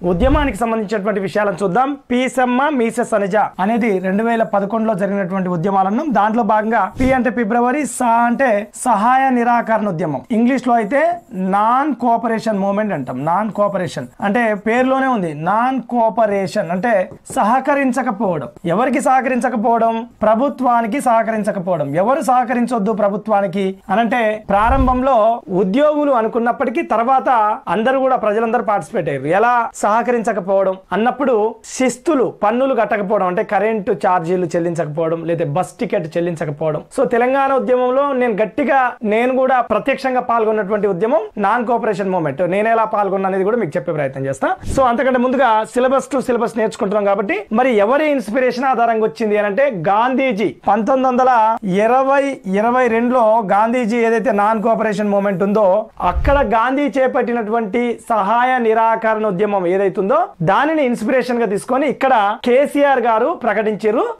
ఉద్యమానికి సంబంధించినటువంటి విషయాలను చూద్దాం. పీసమ్మ మీసెస్ అనుజ అనేది 2011లో జరిగినటువంటి ఉద్యమాలను, దాంట్లో భాగంగా పి అంటే ఫిబ్రవరి, సా అంటే సహాయ నిరాకరణ ఉద్యమం, ఇంగ్లీష్ లో అయితే నాన్ కోఆపరేషన్ మూవ్మెంట్ అంటాం. నాన్ కోఆపరేషన్ అంటే పేరులోనే ఉంది, నాన్ కోఆపరేషన్ అంటే సహకరించకపోవడం. ఎవరికి సహకరించకపోవడం? ప్రభుత్వానికి సహకరించకపోవడం. ఎవరు సహకరించొద్దు ప్రభుత్వానికి అనంటే ప్రారంభంలో ఉద్యోగులు అనుకున్నప్పటికీ తర్వాత అందరూ కూడా ప్రజలందరూ పార్టిసిపేట్ అయ్యారు. ఎలా సహకరించకపోవడం అన్నప్పుడు శిస్తులు, పన్నులు కట్టకపోవడం అంటే కరెంటు ఛార్జీలు చెల్లించకపోవడం, లేదా బస్ టికెట్ చెల్లించకపోవడం. సో తెలంగాణ ఉద్యమంలో నేను కూడా ప్రత్యక్షంగా పాల్గొన్నటువంటి ఉద్యమం నాన్ కోఆపరేషన్ మూవ్మెంట్. నేను ఎలా పాల్గొన్నా అనేది కూడా మీకు చెప్పే ప్రయత్నం చేస్తా. సో అంతకంటే ముందుగా సిలబస్ టు సిలబస్ నేర్చుకుంటున్నాం కాబట్టి మరి ఎవరి ఇన్స్పిరేషన్ ఆధారంగా వచ్చింది అని అంటే గాంధీజీ 1922లో గాంధీజీ ఏదైతే నాన్ కోఆపరేషన్ మూవ్మెంట్ ఉందో అక్కడ గాంధీ చేపట్టినటువంటి సహాయ నిరాకరణ ఉద్యమం ఏదైతుందో దానిని ఇన్స్పిరేషన్ గా తీసుకొని ఇక్కడ కేసీఆర్ గారు ప్రకటించారు